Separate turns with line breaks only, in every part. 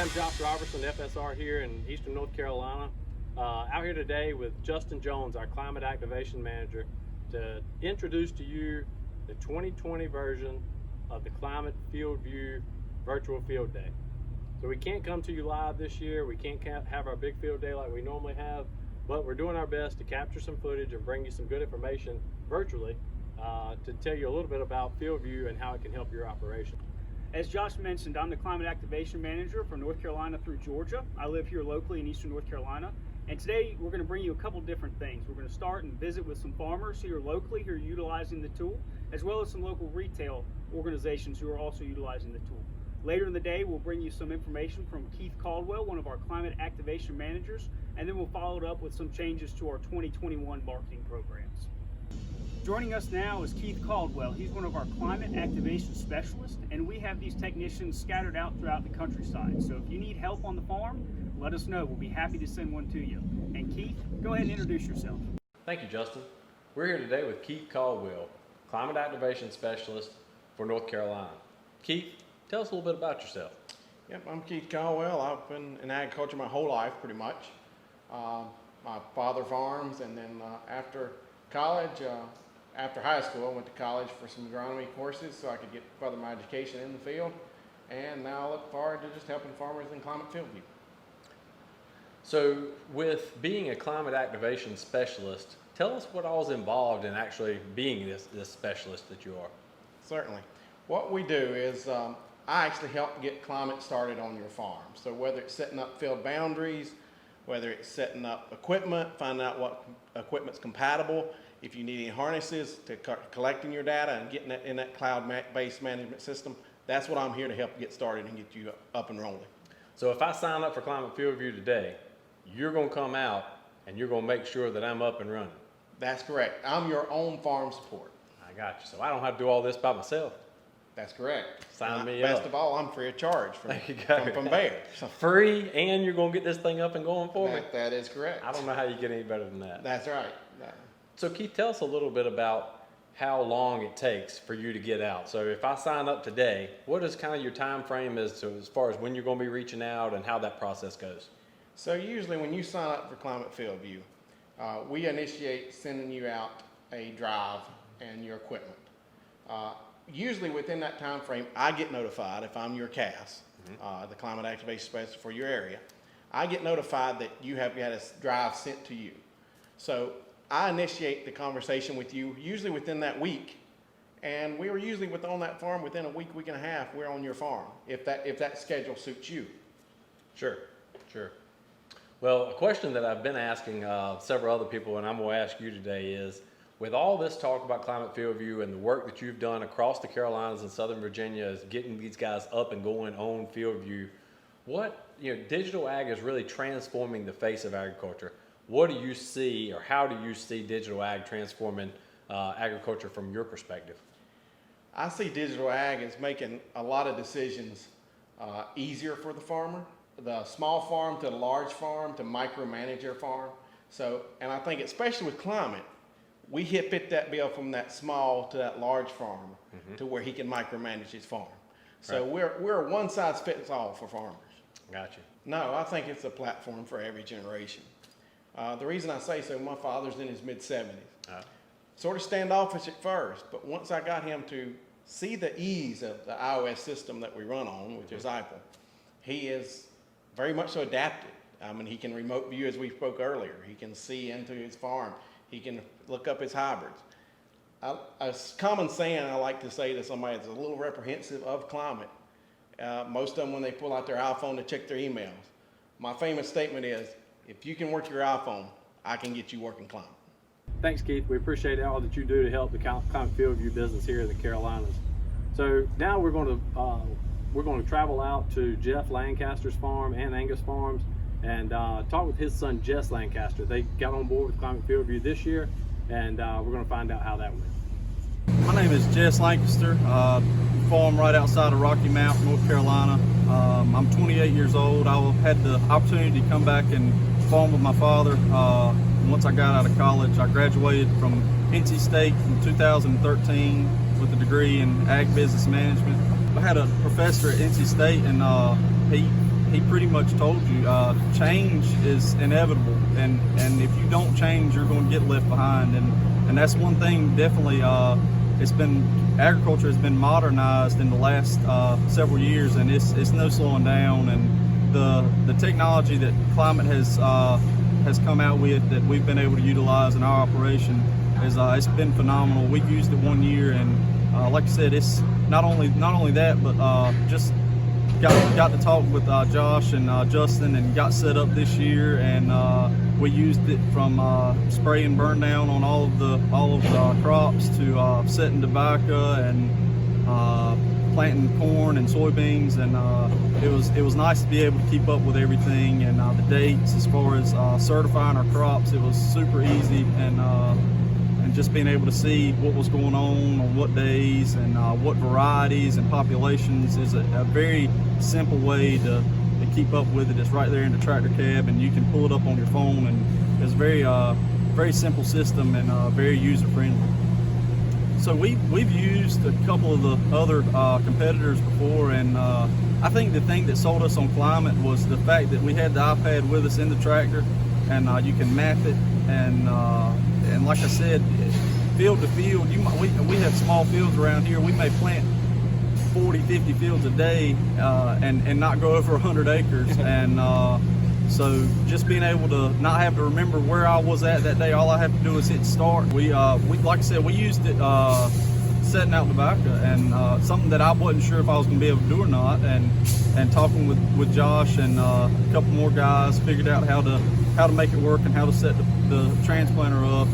I'm Josh Robertson, FSR here in Eastern North Carolina. Out here today with Justin Jones, our Climate Activation Manager, to introduce to you the 2020 version of the Climate FieldView Virtual Field Day. So we can't come to you live this year, we can't have our big field day like we normally have, but we're doing our best to capture some footage and bring you some good information virtually to tell you a little bit about FieldView and how it can help your operation.
As Josh mentioned, I'm the Climate Activation Manager for North Carolina through Georgia. I live here locally in Eastern North Carolina. And today we're going to bring you a couple different things. We're going to start and visit with some farmers here locally who are utilizing the tool, as well as some local retail organizations who are also utilizing the tool. Later in the day, we'll bring you some information from Kieth Caldwell, one of our Climate Activation Managers, and then we'll follow it up with some changes to our 2021 marketing programs. Joining us now is Kieth Caldwell. He's one of our Climate Activation Specialists, and we have these technicians scattered out throughout the countryside. So if you need help on the farm, let us know. We'll be happy to send one to you. And Kieth, go ahead and introduce yourself.
Thank you, Justin. We're here today with Kieth Caldwell, Climate Activation Specialist for North Carolina. Kieth, tell us a little bit about yourself.
Yep, I'm Kieth Caldwell. I've been in agriculture my whole life, pretty much. My father farms, and then after college, after high school, I went to college for some agronomy courses so I could get further my education in the field. And now I look forward to just helping farmers in Climate FieldView.
So with being a Climate Activation Specialist, tell us what all is involved in actually being this specialist that you are.
Certainly. What we do is I actually help get climate started on your farm. So whether it's setting up field boundaries, whether it's setting up equipment, finding out what equipment's compatible, if you need any harnesses to collecting your data and getting it in that cloud-based management system, that's what I'm here to help get started and get you up and rolling.
So if I sign up for Climate FieldView today, you're going to come out and you're going to make sure that I'm up and running.
That's correct. I'm your own farm support.
I got you. So I don't have to do all this by myself.
That's correct.
Sign me up.
Best of all, I'm free of charge from Bayer.
So free, and you're going to get this thing up and going for me?
That is correct.
I don't know how you get any better than that.
That's right.
So Kieth, tell us a little bit about how long it takes for you to get out. So if I sign up today, what is kind of your time frame as far as when you're going to be reaching out and how that process goes?
So usually when you sign up for Climate FieldView, we initiate sending you out a drive and your equipment. Usually within that time frame, I get notified if I'm your CAS, the Climate Activation Specialist for your area. I get notified that you have got a drive sent to you. So I initiate the conversation with you usually within that week, and we were usually on that farm within a week and a half. We're on your farm if that schedule suits you.
Sure. Well, a question that I've been asking several other people, and I'm going to ask you today, is with all this talk about Climate FieldView and the work that you've done across the Carolinas and Southern Virginia is getting these guys up and going on FieldView, digital ag is really transforming the face of agriculture. What do you see, or how do you see digital ag transforming agriculture from your perspective?
I see digital ag as making a lot of decisions easier for the farmer, the small farm to the large farm to micromanage your farm. So, and I think especially with climate, we fit that bill from that small to that large farmer to where he can micromanage his farm. So we're a one size fits all for farmers.
Gotcha.
No, I think it's a platform for every generation. The reason I say so, my father's in his mid-70s. Sort of standoffish at first, but once I got him to see the ease of the iOS system that we run on, which is Apple, he is very much so adapted. I mean, he can remote view, as we spoke earlier. He can see into his farm. He can look up his hybrids. A common saying I like to say to somebody that's a little reprehensive of climate, most of them when they pull out their iPhone to check their emails, my famous statement is, if you can work your iPhone, I can get you working climate.
Thanks, Kieth. We appreciate all that you do to help the Climate FieldView business here in the Carolinas. So now we're going to travel out to Jeff Lancaster's farm and Angus Farms and talk with his son Jess Lancaster. They got on board with Climate FieldView this year, and we're going to find out how that went.
My name is Jess Lancaster. Farm right outside of Rocky Mount, North Carolina. I'm 28 years old. I had the opportunity to come back and farm with my father. Once I got out of college, I graduated from NC State in 2013 with a degree in ag business management. I had a professor at NC State, and he pretty much told you, change is inevitable, and if you don't change, you're going to get left behind, and that's one thing definitely. Agriculture has been modernized in the last several years, and it's no slowing down. And the technology that Climate has come out with, that we've been able to utilize in our operation, is it's been phenomenal. We used it 1 year, and like I said, it's not only that, but just got to talk with Josh and Justin, and got set up this year, and we used it from spray and burn down on all of the crops to setting tobacco and planting corn and soybeans, and it was nice to be able to keep up with everything, and the dates as far as certifying our crops. It was super easy, and just being able to see what was going on what days, and what varieties and populations is a very simple way to keep up with it. It's right there in the tractor cab, and you can pull it up on your phone, and it's very simple system, and very user friendly. So we've used a couple of the other competitors before, and I think the thing that sold us on Climate was the fact that we had the iPad with us in the tractor, and you can map it, and like I said, field to field, we have small fields around here. We may plant 40, 50 fields a day, and not go over 100 acres. And so just being able to not have to remember where I was at that day, all I have to do is hit start. We like I said, we used it setting out tobacco, and something that I wasn't sure if I was going to be able to do or not. And talking with Josh and a couple more guys, figured out how to make it work and how to set the transplanter up.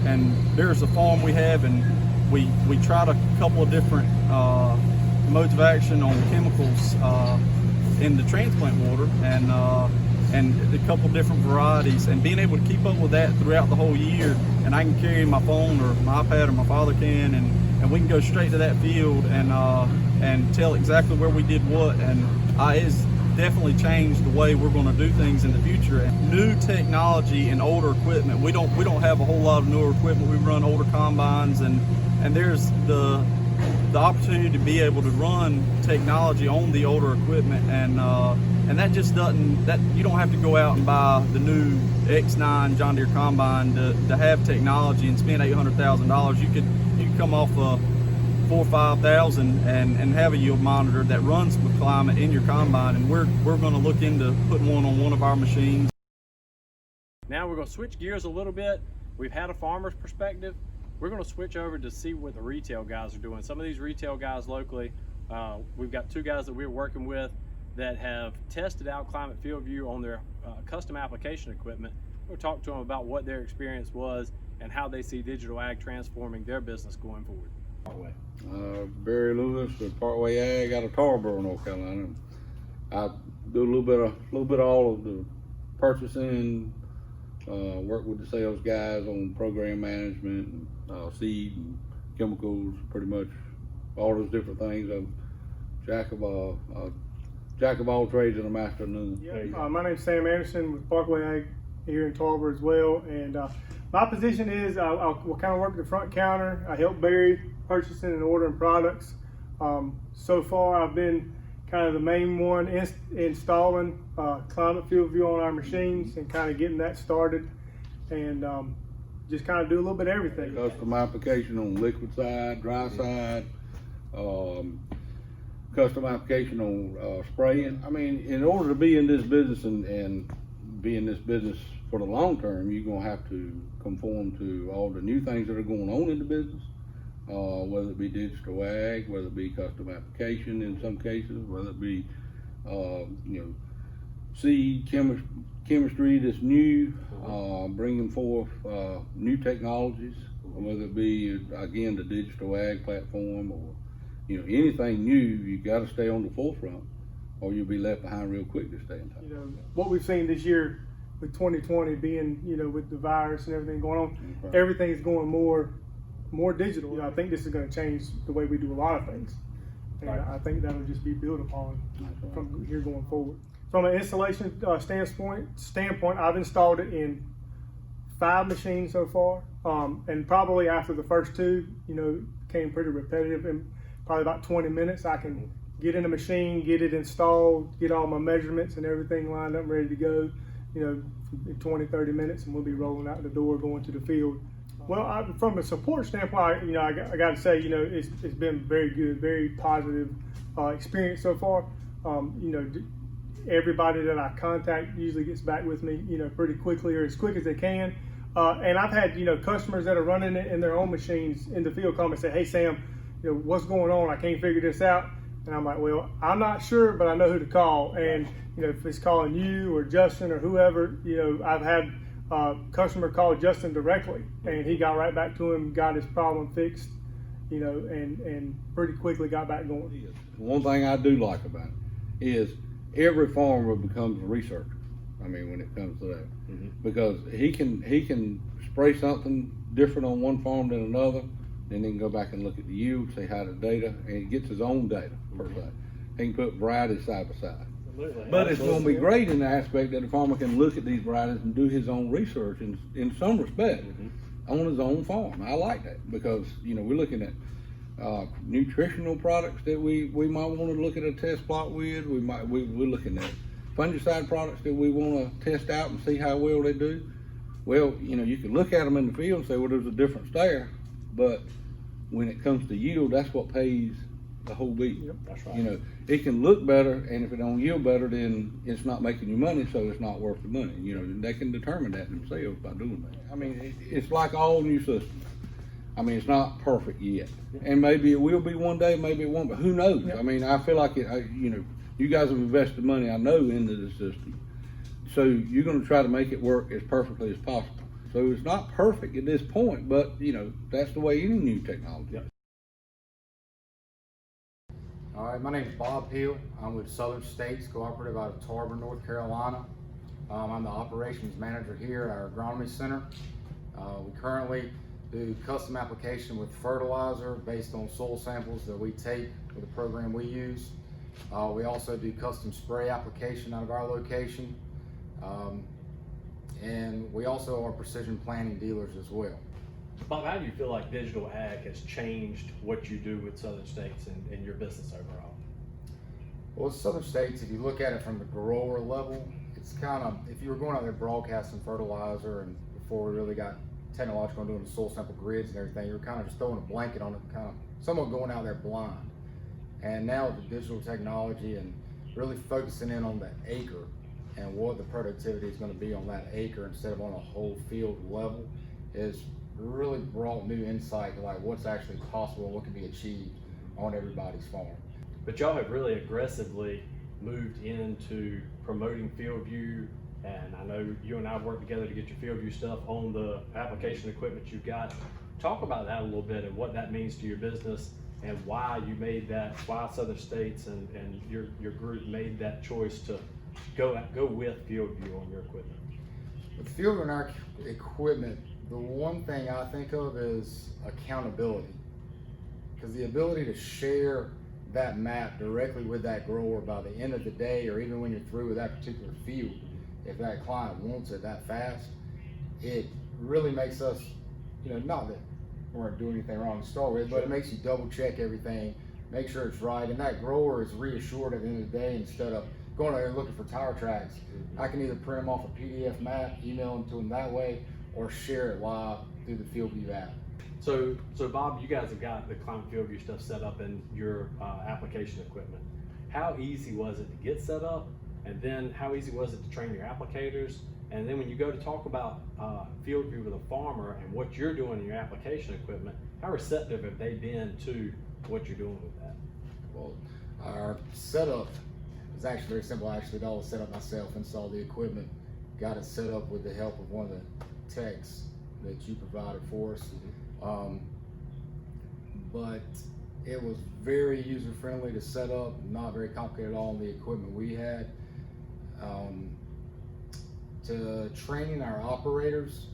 And there's a farm we have, and we tried a couple of different modes of action on chemicals in the transplant water, and a couple different varieties, and being able to keep up with that throughout the whole year. And I can carry my phone or my iPad, or my father can, and we can go straight to that field and tell exactly where we did what. And it's definitely changed the way we're going to do things in the future. And new technology and older equipment, we don't have a whole lot of newer equipment. We run older combines, and there's the opportunity to be able to run technology on the older equipment, and that just doesn't, that you don't have to go out and buy the new X9 John Deere combine to have technology and spend $800,000. You could come off $4,000 or $5,000 and have a yield monitor that runs with Climate in your combine, and we're going to look into putting one on one of our machines.
Now we're going to switch gears a little bit. We've had a farmer's perspective. We're going to switch over to see what the retail guys are doing. Some of these retail guys locally, we've got two guys that we're working with that have tested out Climate FieldView on their custom application equipment. We'll talk to them about what their experience was and how they see digital ag transforming their business going forward.
Barry Lewis with Partway Ag out of Tarboro, North Carolina. I do a little bit of all of the purchasing, work with the sales guys on program management, and seed and chemicals, pretty much all those different things. I'm jack of all trades and a master of none.
Yeah, my name's Sam Anderson with Parkway Ag here in Tarboro as well, and my position is I'll kind of work at the front counter. I help Barry purchasing and ordering products. So far I've been kind of the main one installing Climate FieldView on our machines and kind of getting that started, and just kind of do a little bit of everything.
Custom application on liquid side, dry side, custom application on spraying. I mean, in order to be in this business and be in this business for the long term, you're gonna have to conform to all the new things that are going on in the business, whether it be digital ag, whether it be custom application in some cases, whether it be seed chemistry that's new, bringing forth new technologies, whether it be again the digital ag platform or anything new. You got to stay on the forefront, or you'll be left behind real quick to stay in time.
What we've seen this year with 2020 being, with the virus and everything going on, right. Everything's going more digital. I think this is going to change the way we do a lot of things, and right. I think that'll just be built upon from here going forward. From an installation standpoint, I've installed it in 5 machines so far, and probably after the first 2, became pretty repetitive. In probably about 20 minutes, I can get in the machine, get it installed, get all my measurements and everything lined up, ready to go, in 20, 30 minutes, and we'll be rolling out the door, going to the field. Well, from a support standpoint, I got to say, it's been very good, very positive experience so far. Everybody that I contact usually gets back with me, pretty quickly, or as quick as they can. And I've had, customers that are running it in their own machines in the field come and say, "Hey, Sam, what's going on? I can't figure this out." And I'm like, "Well, I'm not sure, but I know who to call." And if it's calling you or Justin or whoever, I've had customer call Justin directly, and he got right back to him, got his problem fixed, and pretty quickly got back going.
One thing I do like about it is every farmer becomes a researcher. I mean, when it comes to that, because he can spray something different on one farm than another, and then go back and look at the yield, see how the data, and he gets his own data per se. He can put varieties side by side.
Absolutely.
But it's going to be great in the aspect that the farmer can look at these varieties and do his own research in some respect on his own farm. I like that because, we're looking at nutritional products that we might want to look at a test plot with. We're looking at fungicide products that we want to test out and see how well they do. Well, you can look at them in the field and say, well, there's a difference there. But when it comes to yield, that's what pays the whole bill.
Yep, that's right.
It can look better, and if it don't yield better, then it's not making you money, so it's not worth the money. They can determine that themselves by doing that. I mean, it's like all new systems. I mean, it's not perfect yet, and maybe it will be one day, maybe it won't, but who knows? Yep. I mean, I feel like you guys have invested money, I know, into the system, so you're going to try to make it work as perfectly as possible. So it's not perfect at this point, but that's the way any new technology.
Yep.
All right, my name is Bob Peel. I'm with Southern States Cooperative out of Tarboro, North Carolina. I'm the operations manager here at our agronomy center. We currently do custom application with fertilizer based on soil samples that we take with the program we use. We also do custom spray application out of our location. And we also are precision planting dealers as well.
Bob, how do you feel like digital ag has changed what you do with Southern States and your business overall?
Well, Southern States, if you look at it from the grower level, it's kind of, if you were going out there broadcasting fertilizer, and before we really got technological and doing the soil sample grids and everything, you were kind of just throwing a blanket on it, kind of somewhat going out there blind. And now with the digital technology and really focusing in on the acre and what the productivity is going to be on that acre instead of on a whole field level is really brought new insight to like what's actually possible and what can be achieved on everybody's farm.
But y'all have really aggressively moved into promoting FieldView, and I know you and I worked together to get your FieldView stuff on the application equipment you've got. Talk about that a little bit and what that means to your business and why you made that, why Southern States and your group made that choice to go with FieldView on your equipment.
With FieldView and our equipment, the one thing I think of is accountability, because the ability to share that map directly with that grower by the end of the day, or even when you're through with that particular field, if that client wants it that fast, it really makes us, not that we're doing anything wrong to start with, but it makes you double check everything, make sure it's right, and that grower is reassured at the end of the day instead of going out there and looking for tire tracks. I can either print them off a PDF map, email them to them that way, or share it live through the FieldView app.
So Bob, you guys have got the Climate FieldView stuff set up in your application equipment. How easy was it to get set up? And then how easy was it to train your applicators? And then when you go to talk about FieldView with a farmer and what you're doing in your application equipment, how receptive have they been to what you're doing with that?
Well, our setup is actually very simple. I actually did all the setup myself, installed the equipment, got it set up with the help of one of the techs that you provided for us. But it was very user-friendly to set up, not very complicated at all on the equipment we had. To training our operators,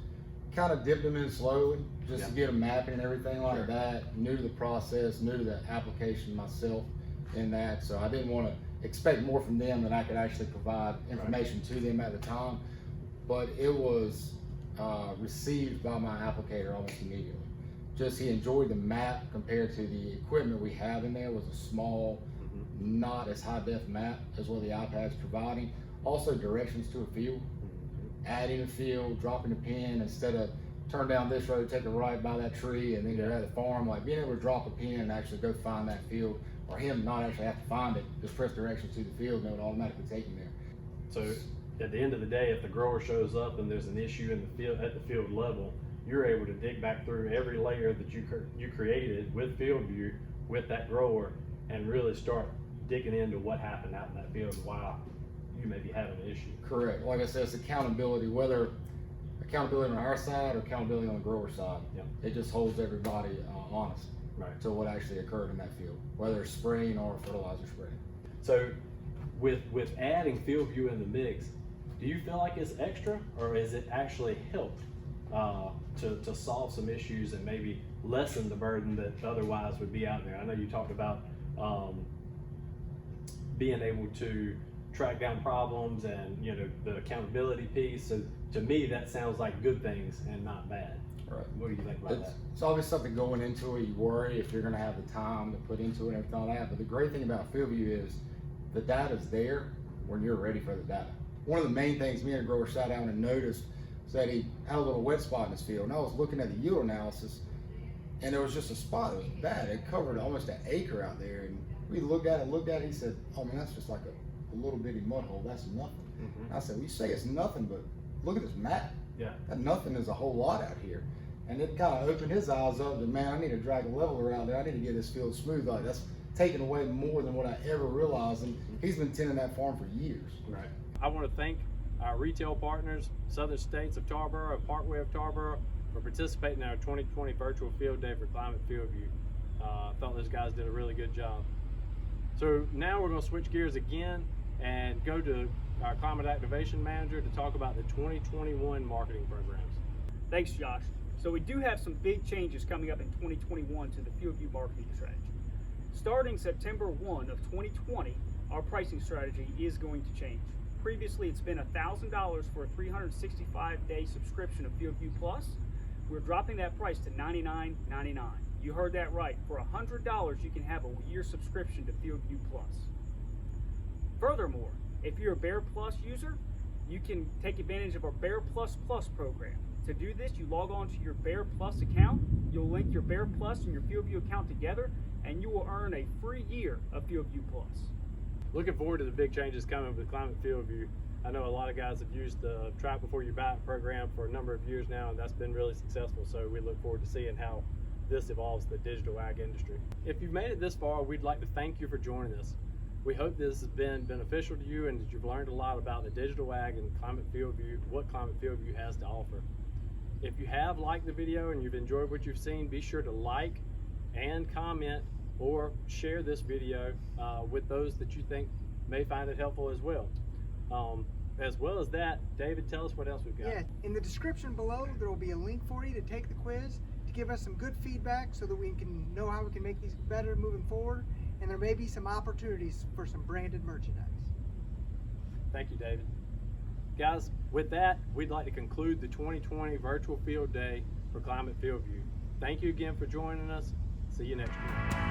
kind of dipped them in slowly, just to get them mapping and everything like that. New to the process, new to the application myself in that, so I didn't want to expect more from them than I could actually provide information to them at the time. But it was received by my applicator almost immediately. Just he enjoyed the map compared to the equipment we have in there. It was a small, not as high def map as what the iPad's providing. Also directions to a field, adding a field, dropping a pin instead of turn down this road, take a right by that tree, and then you're at the farm. Like being able to drop a pin and actually go find that field, or him not actually have to find it, just press directions to the field and it would automatically take him there.
So at the end of the day, if the grower shows up and there's an issue in the field at the field level, you're able to dig back through every layer that you created with FieldView with that grower and really start digging into what happened out in that field and why you may be having an issue.
Correct. Like I said, it's accountability, whether accountability on our side or accountability on the grower side.
Yep.
It just holds everybody honest to what actually occurred in that field, whether it's spraying or fertilizer spraying.
So with adding FieldView in the mix, do you feel like it's extra, or is it actually helped to solve some issues and maybe lessen the burden that otherwise would be out there? I know you talked about being able to track down problems and the accountability piece. So to me, that sounds like good things and not bad.
Right.
What do you think about that?
It's always something going into it. You worry if you're going to have the time to put into it and everything like that. But the great thing about FieldView is the data's there when you're ready for the data. One of the main things me and a grower sat down and noticed is that he had a little wet spot in his field. And I was looking at the yield analysis, and there was just a spot that was bad. It covered almost an acre out there. And we looked at it, he said, "Oh man, that's just like a little bitty mud hole. That's nothing." I said, "Well, you say it's nothing, but look at this map.
Yeah.
That nothing is a whole lot out here." And it kind of opened his eyes up that, man, I need to drag a level around there. I need to get this field smooth. Like that's taking away more than what I ever realized. And he's been tending that farm for years.
Right. I want to thank our retail partners, Southern States of Tarboro and Parkway of Tarboro, for participating in our 2020 virtual field day for Climate FieldView. I thought those guys did a really good job. So now we're going to switch gears again and go to our Climate Activation Manager to talk about the 2021 marketing programs.
Thanks, Josh. So we do have some big changes coming up in 2021 to the FieldView marketing strategy. Starting September 1 of 2020, our pricing strategy is going to change. Previously, it's been $1,000 for a 365-day subscription of FieldView Plus. We're dropping that price to $99.99. You heard that right. For $100, you can have a year subscription to FieldView Plus. Furthermore, if you're a Bear Plus user, you can take advantage of our Bear Plus Plus program. To do this, you log on to your Bear Plus account. You'll link your Bear Plus and your FieldView account together, and you will earn a free year of FieldView Plus.
Looking forward to the big changes coming with Climate FieldView. I know a lot of guys have used the Track Before You Buy It program for a number of years now, and that's been really successful. So we look forward to seeing how this evolves the digital ag industry. If you've made it this far, we'd like to thank you for joining us. We hope this has been beneficial to you and that you've learned a lot about the digital ag and Climate FieldView, what Climate FieldView has to offer. If you have liked the video and you've enjoyed what you've seen, be sure to like and comment or share this video with those that you think may find it helpful as well. As well as that, David, tell us what else we've got.
Yeah, in the description below, there will be a link for you to take the quiz, to give us some good feedback so that we can know how we can make these better moving forward, and there may be some opportunities for some branded merchandise.
Thank you, David. Guys, with that, we'd like to conclude the 2020 virtual field day for Climate FieldView. Thank you again for joining us. See you next week.